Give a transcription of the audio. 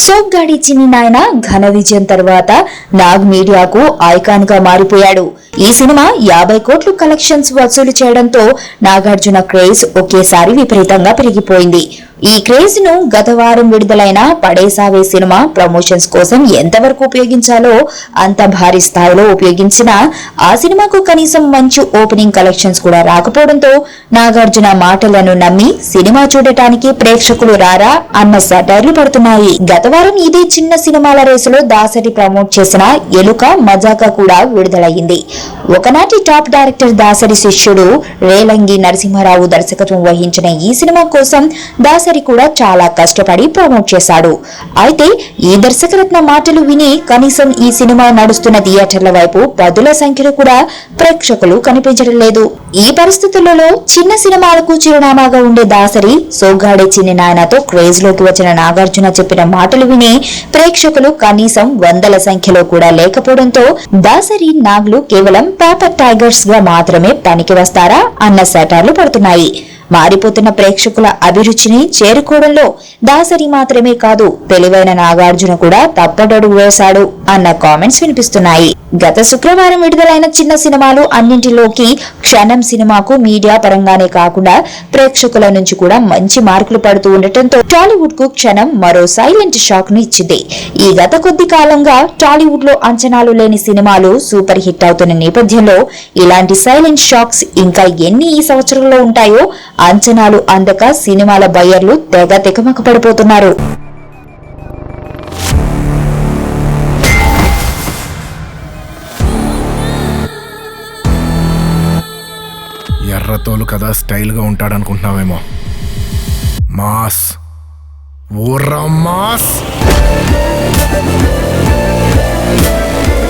సోగ్గాడి చిన్ని నాయన ఘన విజయం తర్వాత నాగ్ మీడియాకు ఐకాన్ గా మారిపోయాడు. ఈ సినిమా 50 కోట్లు కలెక్షన్స్ వసూలు చేయడంతో నాగార్జున క్రేజ్ ఒకేసారి విపరీతంగా పెరిగిపోయింది. ఈ క్రేజ్ ను గత వారం విడుదలైన పడేసావే సినిమా ప్రమోషన్స్ కోసం ఎంతవరకు ఉపయోగించాలో అంత భారీ స్థాయిలో ఉపయోగించినా ఆ సినిమాకు కనీసం మంచి ఓపెనింగ్ కలెక్షన్స్ కూడా రాకపోవడంతో నాగార్జున మాటలను నమ్మి సినిమా చూడటానికి ప్రేక్షకులు రారా అన్న సెటైర్లు పడుతున్నాయి. గత వారం ఇదే చిన్న సినిమాల రేసులో దాసరి ప్రమోట్ చేసిన ఎలుక మజాకా కూడా విడుదలయ్యింది. ఒకనాటి టాప్ డైరెక్టర్ దాసరి శిష్యుడు రేలంగి నరసింహారావు దర్శకత్వం వహించిన ఈ సినిమా కోసం దాసరి కూడా చాలా కష్టపడి ప్రమోట్ చేశాడు. అయితే ఈ దర్శకరత్న మాటలు విని కనీసం ఈ సినిమా నడుస్తున్న థియేటర్ల వైపు పదుల సంఖ్యలో కూడా ప్రేక్షకులు కనిపించడం లేదు. ఈ పరిస్థితులలో చిన్న సినిమాలకు చిరునామాగా ఉండే దాసరి సోగ్గాడే చిన్ని నాయనతో క్రేజ్ లోకి వచ్చిన నాగార్జున చెప్పిన మాటలు విని ప్రేక్షకులు కనీసం వందల సంఖ్యలో కూడా లేకపోవడంతో దాసరి నాగ్లు కేవలం పేపర్ టైగర్స్ గా మాత్రమే పనికి వస్తారా అన్న సెటార్లు పడుతున్నాయి. మారిపోతున్న ప్రేక్షకుల అభిరుచిని చేరుకోవడంలో దాసరి మాత్రమే కాదు తెలివైన నాగార్జున కూడా తప్పటడుగు వేశాడు అన్న కామెంట్స్ వినిపిస్తున్నాయి. గత శుక్రవారం విడుదలైన చిన్న సినిమాలు అన్నింటిలోకి క్షణం సినిమాకు మీడియా పరంగానే కాకుండా ప్రేక్షకుల నుంచి కూడా మంచి మార్కులు పడుతూ ఉండటంతో టాలీవుడ్ కు క్షణం మరో సైలెంట్ షాక్ ను ఇచ్చింది. ఈ గత కొద్ది కాలంగా టాలీవుడ్ లో అంచనాలు లేని సినిమాలు సూపర్ హిట్ అవుతున్న నేపథ్యంలో ఇలాంటి సైలెంట్ షాక్స్ ఇంకా ఎన్ని ఈ సంవత్సరంలో ఉంటాయో అంచనాలు అందక సినిమాల బయ్యర్లు తెగ తికమక పడిపోతున్నారు. ఎర్రతోలు కదా స్టైల్గా ఉంటాడనుకుంటున్నావేమో. Mass ఊర్రా mass.